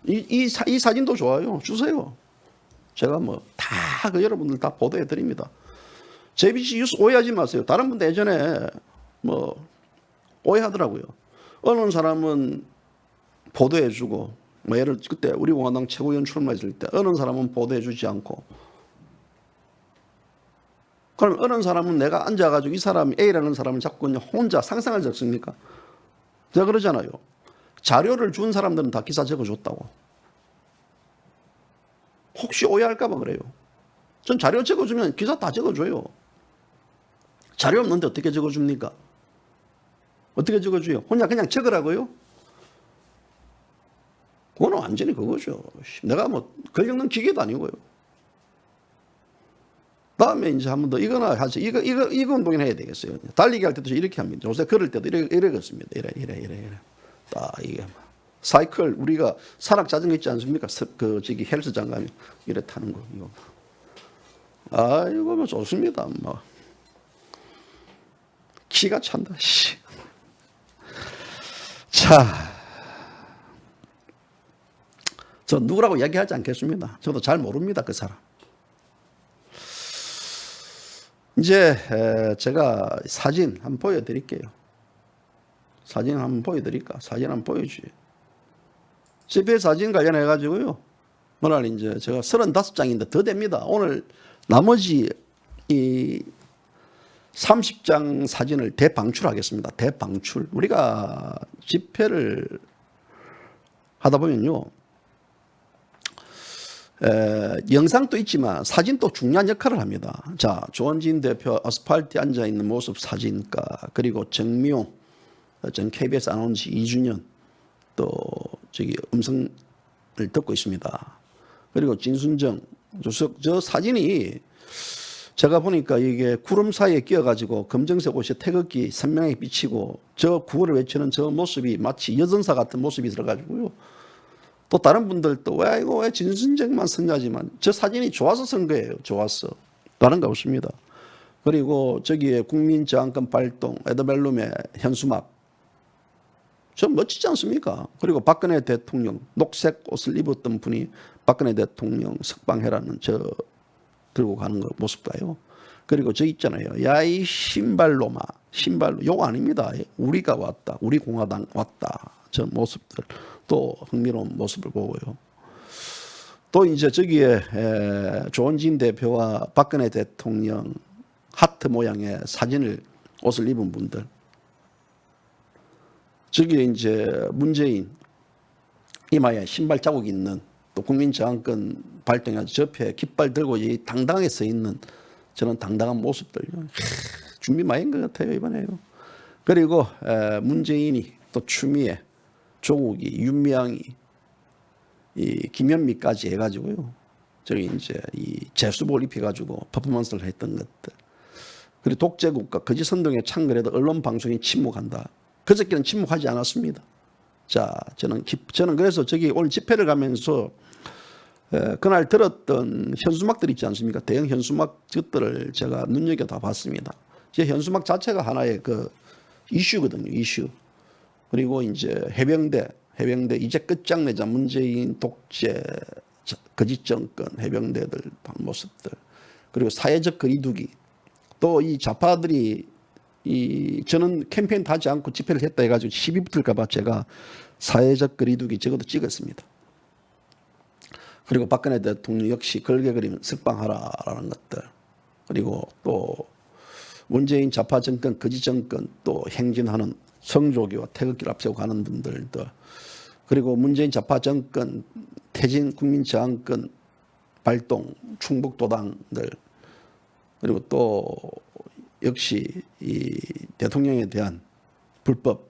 이 사진도 좋아요. 주세요. 제가 뭐 다 그 여러분들 다 보도해 드립니다. JBC 뉴스 오해하지 마세요. 다른 분도 예전에 뭐 오해하더라고요. 어느 사람은 보도해 주고 뭐 예를 그때 우리 공화당 최고위원 출마했을 때 어느 사람은 보도해 주지 않고 그럼 어느 사람은 내가 앉아가지고 이 사람 A라는 사람을 자꾸 혼자 상상을 적습니까? 제가 그러잖아요. 자료를 준 사람들은 다 기사 적어줬다고. 혹시 오해할까봐 그래요. 전 자료 적어주면 기사 다 적어줘요. 자료 없는데 어떻게 적어줍니까? 어떻게 적어줘요? 혼자 그냥 적으라고요? 그거는 완전히 그거죠. 내가 뭐 걸려는 기계도 아니고요. 다음에 이제 한 번 더 이거나 하죠. 이거 운동이나 해야 되겠어요. 달리기 할 때도 이렇게 합니다. 요새 걸을 때도 이래 걷습니다. 이래. 딱 이게 사이클 우리가 산악 자전거 있지 않습니까? 그 저기 헬스장 가면 이래 타는 거 이거. 아 이거 뭐 좋습니다. 뭐 기가 찬다. 씨. 자, 저 누구라고 얘기하지 않겠습니다. 저도 잘 모릅니다. 그 사람. 이제 제가 사진 한번 보여드릴게요. 사진 한번 보여드릴까? 사진 한번 보여주지. 집회 사진 관련해 가지고요. 오늘 이제 제가 35장인데 더 됩니다. 오늘 나머지 이 30장 사진을 대방출하겠습니다. 대방출. 우리가 집회를 하다 보면요. 영상도 있지만 사진도 중요한 역할을 합니다. 자, 조원진 대표 아스팔트에 앉아있는 모습 사진가, 그리고 정미용 전 KBS 아나운서 2주년 또 저기 음성을 듣고 있습니다. 그리고 진순정 저 사진이 제가 보니까 이게 구름 사이에 끼어가지고 검정색 옷에 태극기 선명하게 비치고 저 구호를 외치는 저 모습이 마치 여전사 같은 모습이 들어가지고요. 또 다른 분들도 왜 진순정만 선거하지만 저 사진이 좋아서 선 거예요. 좋았어. 다른 거 없습니다. 그리고 저기에 국민저항권 발동 에드벨룸의 현수막 좀 멋지지 않습니까? 그리고 박근혜 대통령 녹색 옷을 입었던 분이 박근혜 대통령 석방해라는 저 들고 가는 거 모습 봐요. 그리고 저 있잖아요. 야 이 신발로마 신발로 요거 아닙니다. 우리가 왔다. 우리 공화당 왔다. 저 모습들 또 흥미로운 모습을 보고요. 또 이제 저기에 조원진 대표와 박근혜 대통령 하트 모양의 사진을 옷을 입은 분들. 저기에 이제 문재인 이마에 신발 자국이 있는 또 국민저항권 발동해서 접해 깃발 들고 당당하게 서 있는 저는 당당한 모습들. 준비 많이 한 것 같아요 이번에요. 그리고 문재인이 또 추미애 조국이 윤미향이 이 김현미까지 해가지고요. 저기 이제 이 제수복을 입혀가지고 퍼포먼스를 했던 것들. 그리고 독재국가 거짓 선동에 창궐해도 언론 방송이 침묵한다. 그저께는 침묵하지 않았습니다. 자, 저는 그래서 저기 오늘 집회를 가면서 그날 들었던 현수막들 있지 않습니까? 대형 현수막들을 제가 눈여겨다 봤습니다. 제 현수막 자체가 하나의 그 이슈거든요, 이슈. 그리고 이제 해병대 이제 끝장내자 문재인 독재 거짓 정권 해병대들 모습들, 그리고 사회적 거리두기, 또 이 좌파들이 저는 캠페인 하지 않고 집회를 했다 해가지고 시비 붙을까봐 제가 사회적 거리두기 적어도 찍었습니다. 그리고 박근혜 대통령 역시 걸개 그림 석방하라라는 것들, 그리고 또 문재인 좌파 정권 거짓 정권 또 행진하는 성조기와 태극기를 앞세우고 가는 분들도, 그리고 문재인 좌파 정권 퇴진 국민저항권 발동 충북도당들, 그리고 또 역시 이 대통령에 대한 불법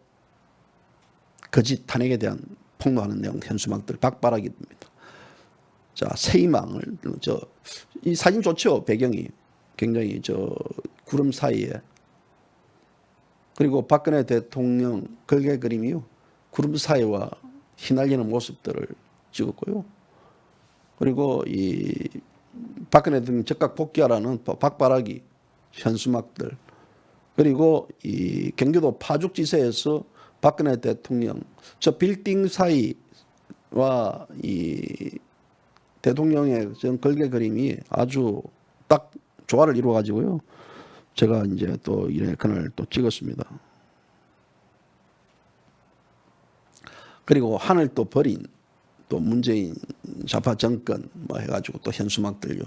거짓 탄핵에 대한 폭로하는 내용 현수막들 박바라기입니다. 자, 새희망을 이 사진 좋죠. 배경이 굉장히 구름 사이에, 그리고 박근혜 대통령 걸개 그림이요, 구름 사이와 휘날리는 모습들을 찍었고요. 그리고 이 박근혜 대통령 즉각 복귀하라는 박바라기 현수막들, 그리고 이 경기도 파죽지세에서 박근혜 대통령 저 빌딩 사이와 이 대통령의 걸개 그림이 아주 딱 조화를 이루어 가지고요. 제가 이제 또 그날 또 찍었습니다. 그리고 하늘 또 버린 또 문재인 좌파 정권 뭐 해가지고 또 현수막들요.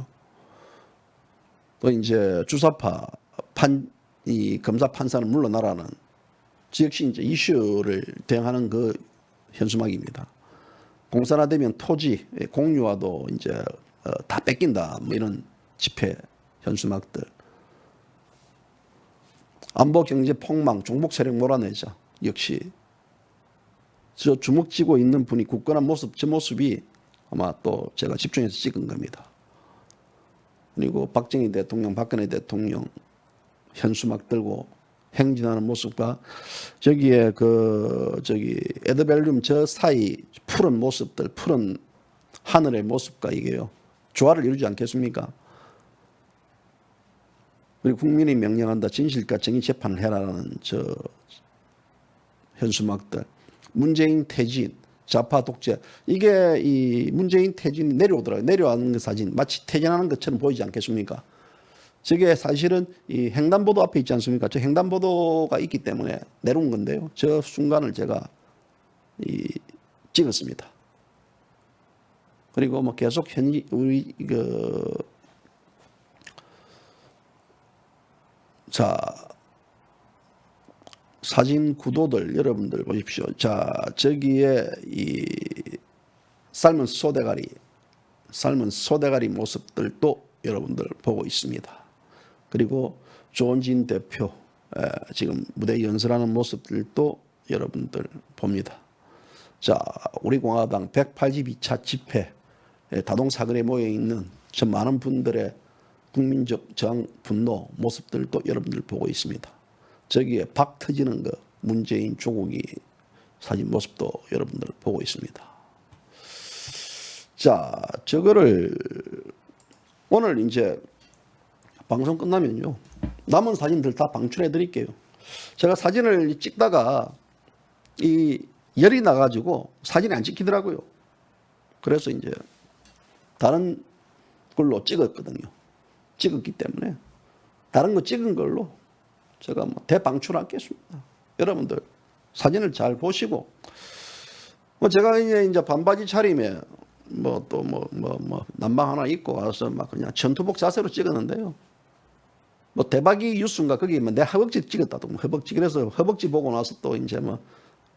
또 이제 주사파 이 검사 판사는 물러나라는 역시 이제 이슈를 대응하는 그 현수막입니다. 공산화되면 토지 공유와도 이제 다 뺏긴다 뭐 이런 집회 현수막들. 안보 경제 폭망 종북 세력 몰아내자, 역시 저 주먹 쥐고 있는 분이 굳건한 모습, 저 모습이 아마 또 제가 집중해서 찍은 겁니다. 그리고 박정희 대통령, 박근혜 대통령 현수막 들고 행진하는 모습과 저기에 에드벨륨 저 사이 푸른 모습들, 푸른 하늘의 모습과 이게요, 조화를 이루지 않겠습니까? 그리고 국민이 명령한다, 진실과 정의 재판을 해라라는 저 현수막들, 문재인 퇴진, 좌파 독재, 이게 이 문재인 퇴진이 내려오더라고요. 내려오는 그 사진 마치 퇴진하는 것처럼 보이지 않겠습니까? 저게 사실은 이 횡단보도 앞에 있지 않습니까? 저 횡단보도가 있기 때문에 내려온 건데요. 저 순간을 제가 찍었습니다. 그리고 뭐 계속 우리 자, 사진 구도들 여러분들 보십시오. 자, 저기에 이 삶은 소대가리 모습들도 여러분들 보고 있습니다. 그리고 조원진 대표 지금 무대 연설하는 모습들도 여러분들 봅니다. 자, 우리 공화당 182차 집회 다동사거리에 모여 있는 저 많은 분들의 국민적 저항 분노 모습들도 여러분들 보고 있습니다. 저기에 박 터지는 거 문재인 조국이 사진 모습도 여러분들 보고 있습니다. 자, 저거를 오늘 이제 방송 끝나면요, 남은 사진들 다 방출해 드릴게요. 제가 사진을 찍다가 이 열이 나가지고 사진이 안 찍히더라고요. 그래서 이제 다른 걸로 찍었거든요. 찍었기 때문에 다른 거 찍은 걸로 제가 뭐 대방출하겠습니다. 여러분들 사진을 잘 보시고, 뭐 제가 이제 반바지 차림에 뭐 또 뭐 난방 하나 입고 와서 막 그냥 전투복 자세로 찍었는데요. 뭐 대박이 뉴스인가 거기 뭐 내 허벅지 찍었다도 뭐 허벅지, 그래서 허벅지 보고 나서 또 이제 뭐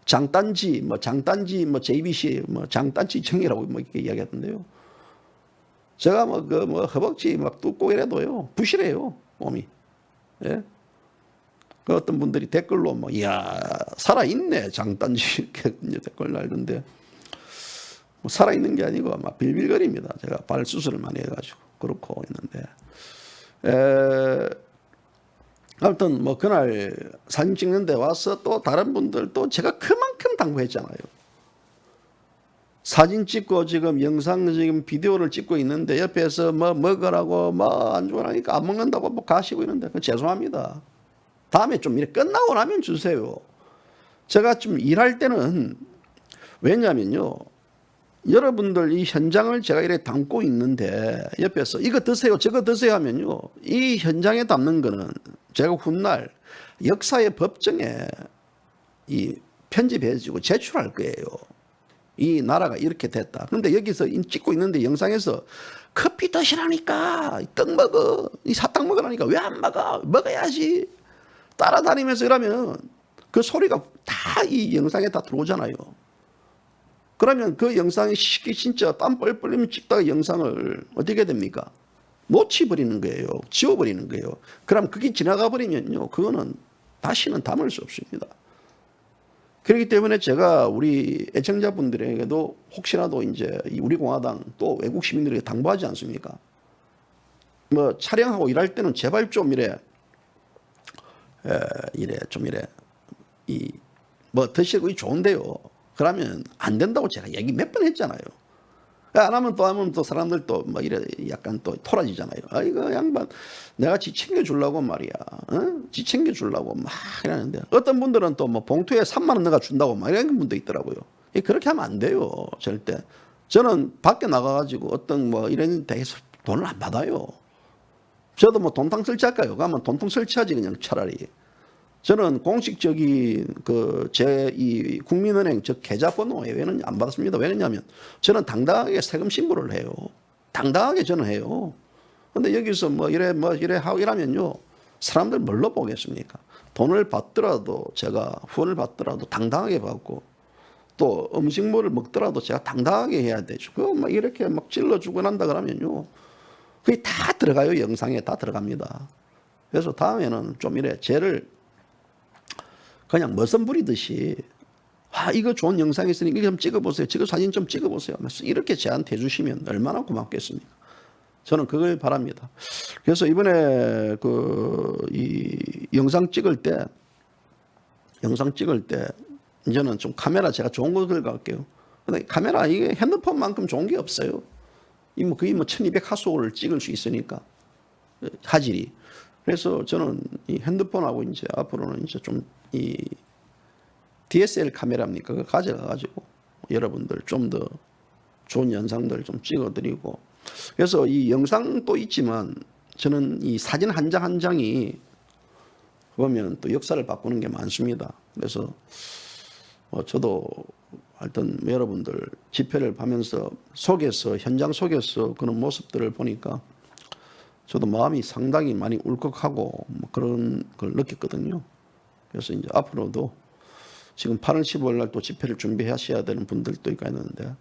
장단지 뭐 JBC 뭐 장단지 정이라고 뭐 이렇게 이야기하던데요. 제가 뭐 허벅지 막 뚫고 이래도요 부실해요 몸이. 예. 그 어떤 분들이 댓글로 뭐 이야 살아있네 장단지 이렇게 댓글 날던데, 뭐 살아있는 게 아니고 막 빌빌거립니다. 제가 발 수술을 많이 해가지고 그렇고 있는데, 아무튼 뭐 그날 사진 찍는데 와서 또 다른 분들 또 제가 그만큼 당부했잖아요. 사진 찍고 지금 영상 지금 비디오를 찍고 있는데 옆에서 뭐 먹으라고 뭐 안 좋아하니까 안 먹는다고 뭐 가시고 있는데 죄송합니다. 다음에 좀 이렇게 끝나고 나면 주세요. 제가 좀 일할 때는 왜냐면요. 여러분들 이 현장을 제가 이렇게 담고 있는데 옆에서 이거 드세요 저거 드세요 하면요. 이 현장에 담는 거는 제가 훗날 역사의 법정에 이 편집해주고 제출할 거예요. 이 나라가 이렇게 됐다. 그런데 여기서 찍고 있는데 영상에서 커피 드시라니까 떡 먹어 이 사탕 먹으라니까 왜 안 먹어 먹어야지 따라다니면서 이러면 그 소리가 다 이 영상에 다 들어오잖아요. 그러면 그 영상이 진짜 땀 뻘뻘 흘리면 찍다가 영상을 어떻게 됩니까? 놓치버리는 거예요. 지워버리는 거예요. 그럼 그게 지나가 버리면요. 그거는 다시는 담을 수 없습니다. 그렇기 때문에 제가 우리 애청자분들에게도 혹시라도 이제 우리 공화당 또 외국 시민들에게 당부하지 않습니까? 뭐 촬영하고 일할 때는 제발 좀 뭐 드시고 좋은데요. 그러면 안 된다고 제가 얘기 몇 번 했잖아요. 안 하면 또 사람들 또 뭐 이래 약간 또 토라지잖아요. 이거 양반 내가 지 챙겨주려고 말이야. 지 챙겨주려고 막 이러는데 어떤 분들은 또 뭐 봉투에 3만 원 내가 준다고 막 이런 분도 있더라고요. 그렇게 하면 안 돼요. 절대. 저는 밖에 나가가지고 어떤 뭐 이런 데에서 돈을 안 받아요. 저도 뭐 돈탕 설치할까요? 가면 돈통 설치하지 그냥 차라리. 저는 공식적인 제 이 국민은행 저 계좌번호 외에는 안 받았습니다. 왜냐하면 저는 당당하게 세금 신고를 해요. 당당하게 저는 해요. 근데 여기서 뭐 이래 하고 이러면요. 사람들 뭘로 보겠습니까? 돈을 받더라도 제가 후원을 받더라도 당당하게 받고 또 음식물을 먹더라도 제가 당당하게 해야 되죠. 그거 막 이렇게 막 찔러주고 난다 그러면요. 그게 다 들어가요. 영상에 다 들어갑니다. 그래서 다음에는 좀 이래 죄를 그냥 머슴 부리듯이 이거 좋은 영상이 있으니까 이거 좀 찍어보세요. 저거 사진 좀 찍어보세요. 이렇게 제안해 주시면 얼마나 고맙겠습니까? 저는 그걸 바랍니다. 그래서 이번에 이 영상 찍을 때 이제는 좀 카메라 제가 좋은 거 들어갈게요. 근데 카메라 이게 핸드폰만큼 좋은 게 없어요. 거의 1200 화소를 찍을 수 있으니까 화질이. 그래서 저는 이 핸드폰하고 이제 앞으로는 이제 좀 이 DSL 카메라입니까? 그거 가져가가지고 여러분들 좀 더 좋은 영상들 좀 찍어드리고. 그래서 이 영상도 있지만 저는 이 사진 한 장 한 장이 보면 또 역사를 바꾸는 게 많습니다. 그래서 저도 하여튼 여러분들 집회를 하면서 현장 속에서 그런 모습들을 보니까 저도 마음이 상당히 많이 울컥하고 그런 걸 느꼈거든요. 그래서 이제 앞으로도 지금 8월 15일 날 또 집회를 준비하셔야 되는 분들도 있는데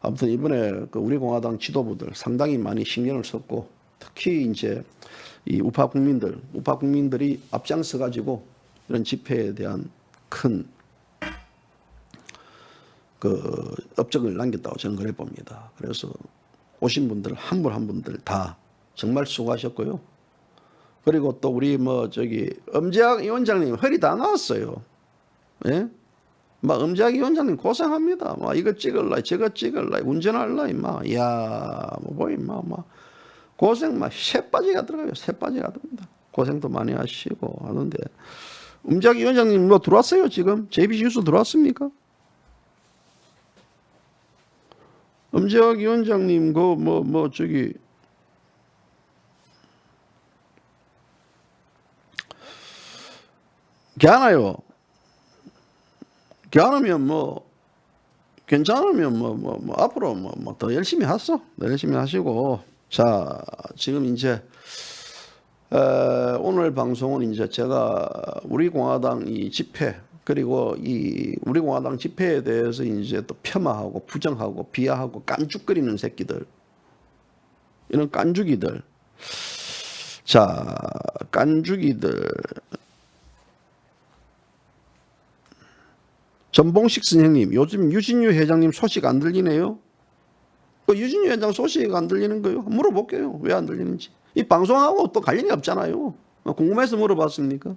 아무튼 이번에 우리 공화당 지도부들 상당히 많이 신경을 썼고 특히 이제 이 우파 국민들이 앞장서 가지고 이런 집회에 대한 큰 업적을 남겼다고 저는 그래 봅니다. 그래서 오신 분들 한 분 한 분들 다 정말 수고하셨고요. 그리고 또 우리 엄지학 위원장님 허리 다 나왔어요. 예? 엄지학 위원장님 고생합니다. 이거 찍을라, 저거 찍을라, 운전할라, 고생 새빠지가 들어가요. 새빠지가 듭니다. 고생도 많이 하시고 하는데 엄지학 위원장님 들어왔어요 지금? JBC 뉴스 들어왔습니까? 엄지학 위원장님 괜찮으면 괜찮으면 앞으로 더 열심히 하소. 더 열심히 하시고. 자, 지금 이제 오늘 방송은 이제 제가 우리 공화당 이 집회 그리고 이 우리 공화당 집회에 대해서 이제 또 폄하하고 부정하고 비하하고 깐죽거리는 새끼들, 이런 깐죽이들, 자, 깐죽이들. 전봉식 선생님, 요즘 유진유 회장님 소식 안 들리네요? 유진유 회장 소식 안 들리는 거요? 물어볼게요. 왜 안 들리는지. 이 방송하고 또 관련이 없잖아요. 궁금해서 물어봤습니까?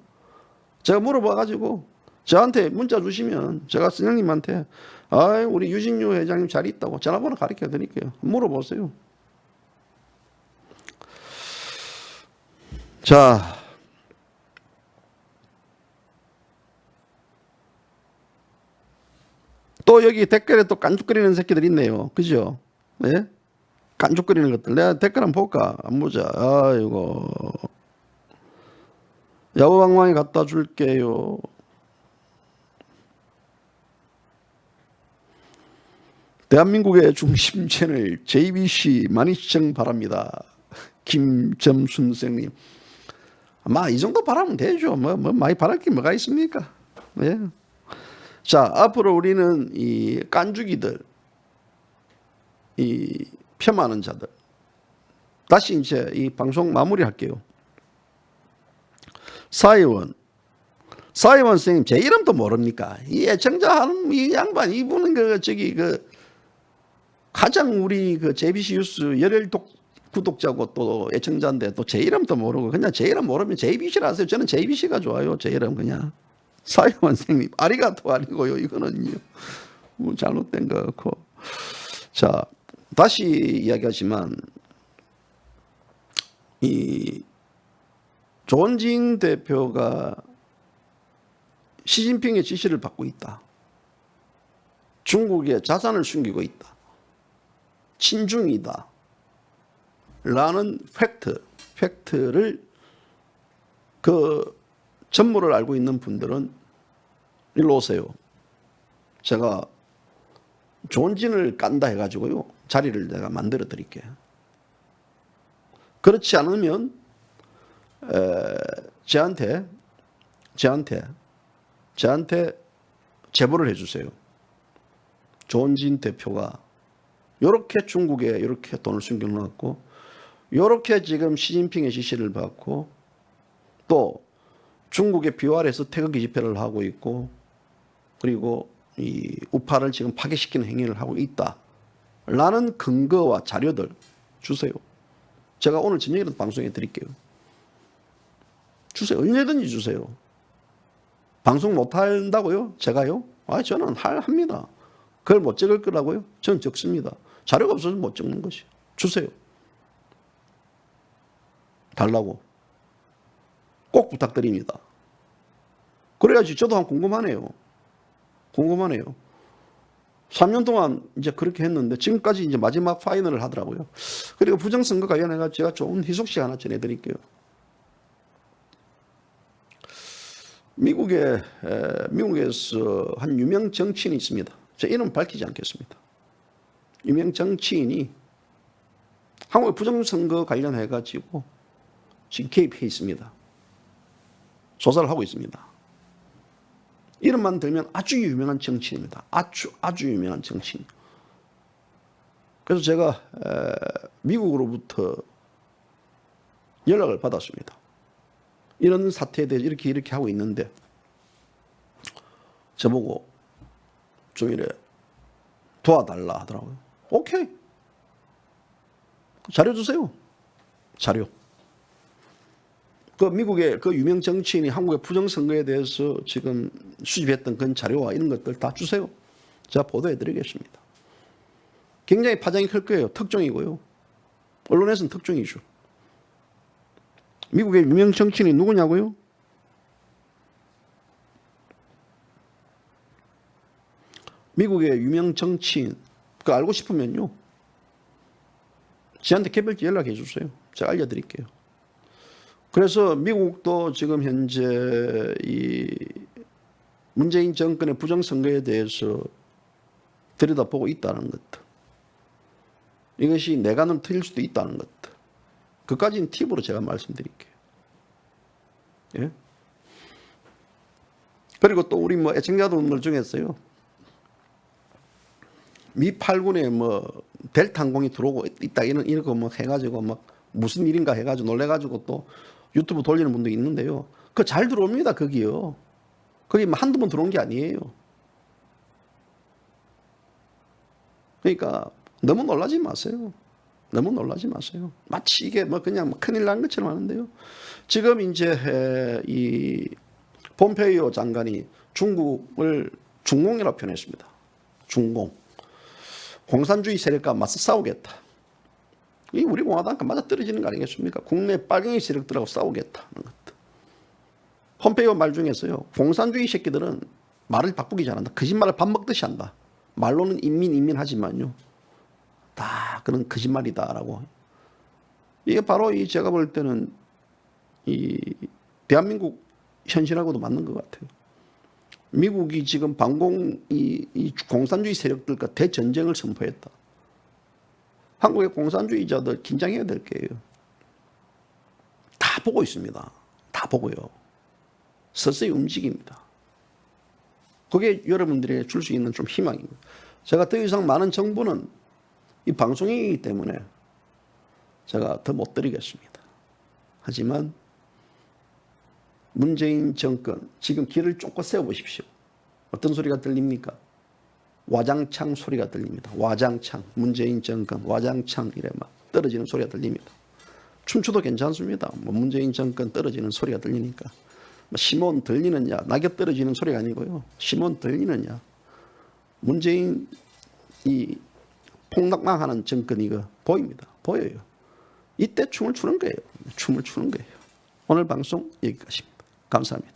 제가 물어봐가지고 저한테 문자 주시면 제가 선생님한테 우리 유진유 회장님 잘 있다고 전화번호 가르쳐 드릴게요. 물어보세요. 자, 또 여기 댓글에 또 깐죽거리는 새끼들 있네요. 그죠? 예? 깐죽거리는 것들. 내가 댓글 한번 볼까? 안 보자. 아이고. 야구방망이 갖다 줄게요. 대한민국의 중심 채널 JBC 많이 시청 바랍니다. 김점순 선생님. 아마 이 정도 바라면 되죠. 뭐 많이 바랄 게 뭐가 있습니까? 예. 자, 앞으로 우리는 이 깐죽이들, 이 폄하하는 자들. 다시 이제 이 방송 마무리할게요. 사회원 선생님 제 이름도 모릅니까? 이 애청자 하는 이 양반 이분은 가장 우리 JBC 뉴스 열혈 구독자고 또 애청자인데 또 제 이름도 모르고 그냥 제 이름 모르면 JBC라 하세요. 저는 JBC가 좋아요. 제 이름 그냥. 사회원 선생님 아리가토 아니고요. 이거는요. 뭐 잘못된 거 같고. 자, 다시 이야기하지만 이 조원진 대표가 시진핑의 지시를 받고 있다. 중국의 자산을 숨기고 있다. 친중이다. 라는 팩트를 그 전모를 알고 있는 분들은 일로 오세요. 제가 조원진을 깐다 해가지고요. 자리를 내가 만들어 드릴게요. 그렇지 않으면 저한테 제보를 해주세요. 조원진 대표가 이렇게 중국에 이렇게 돈을 숨겨놓았고 이렇게 지금 시진핑의 지시를 받고 또 중국의 비활에서 태극기 집회를 하고 있고 그리고 이 우파를 지금 파괴시키는 행위를 하고 있다라는 근거와 자료들 주세요. 제가 오늘 저녁에도 방송해 드릴게요. 주세요. 언제든지 주세요. 방송 못 한다고요? 제가요? 저는 합니다. 그걸 못 적을 거라고요? 저는 적습니다. 자료가 없어서 못 적는 것이. 주세요. 달라고. 꼭 부탁드립니다. 그래야지 저도 궁금하네요. 3년 동안 이제 그렇게 했는데 지금까지 이제 마지막 파이널을 하더라고요. 그리고 부정선거 관련해서 제가 좋은 희소식 하나 전해드릴게요. 미국에서 한 유명 정치인이 있습니다. 제 이름 밝히지 않겠습니다. 유명 정치인이 한국의 부정선거 관련해가지고 지금 개입해 있습니다. 조사를 하고 있습니다. 이름만 들면 아주 유명한 정치인입니다. 아주 유명한 정치인. 그래서 제가 미국으로부터 연락을 받았습니다. 이런 사태에 대해서 이렇게 하고 있는데 저보고 좀 이래 도와달라 하더라고요. 오케이. 자료 주세요. 자료. 그 미국의 그 유명 정치인이 한국의 부정선거에 대해서 지금 수집했던 그런 자료와 이런 것들 다 주세요. 제가 보도해 드리겠습니다. 굉장히 파장이 클 거예요. 특종이고요. 언론에서는 특종이죠. 미국의 유명 정치인이 누구냐고요? 미국의 유명 정치인 그거 알고 싶으면요. 저한테 개별적으로 연락해 주세요. 제가 알려드릴게요. 그래서 미국도 지금 현재 이 문재인 정권의 부정선거에 대해서 들여다보고 있다는 것들. 이것이 내관은 틀릴 수도 있다는 것들. 그까지는 팁으로 제가 말씀드릴게요. 예? 그리고 또 우리 애청자분들 중에서요. 미 8군에 델타 항공이 들어오고 있다 이런 거 해가지고 무슨 일인가 해가지고 놀래가지고 또 유튜브 돌리는 분도 있는데요. 그거 잘 들어옵니다. 거기요. 거기 한두 번 들어온 게 아니에요. 그러니까 너무 놀라지 마세요. 너무 놀라지 마세요. 마치 이게 뭐 그냥 큰일 난 것처럼 하는데요. 지금 이제 이 폼페이오 장관이 중국을 중공이라고 표현했습니다. 중공. 공산주의 세력과 맞서 싸우겠다. 이 우리 공화당과 맞아 떨어지는 거 아니겠습니까? 국내 빨갱이 세력들하고 싸우겠다는 것들. 폼페이오 말 중에서요. 공산주의 새끼들은 말을 바꾸기 잘한다. 거짓말을 밥 먹듯이 한다. 말로는 인민 하지만요. 다 그런 거짓말이다라고. 이게 바로 이 제가 볼 때는 이 대한민국 현실하고도 맞는 것 같아요. 미국이 지금 이 공산주의 세력들과 대전쟁을 선포했다. 한국의 공산주의자들 긴장해야 될 게예요. 다 보고 있습니다. 다 보고요. 서서히 움직입니다. 그게 여러분들이 줄 수 있는 좀 희망입니다. 제가 더 이상 많은 정보는 이 방송이기 때문에 제가 더 못 드리겠습니다. 하지만 문재인 정권 지금 길을 쫓고 세워보십시오. 어떤 소리가 들립니까? 와장창 소리가 들립니다. 와장창. 문재인 정권 와장창 이래 막 떨어지는 소리가 들립니다. 춤추도 괜찮습니다. 뭐 문재인 정권 떨어지는 소리가 들리니까. 시몬 들리느냐. 낙엽 떨어지는 소리가 아니고요. 시몬 들리느냐. 문재인 이 폭락망하는 정권 이거 보입니다. 보여요. 이때 춤을 추는 거예요. 춤을 추는 거예요. 오늘 방송 여기까지입니다. 감사합니다.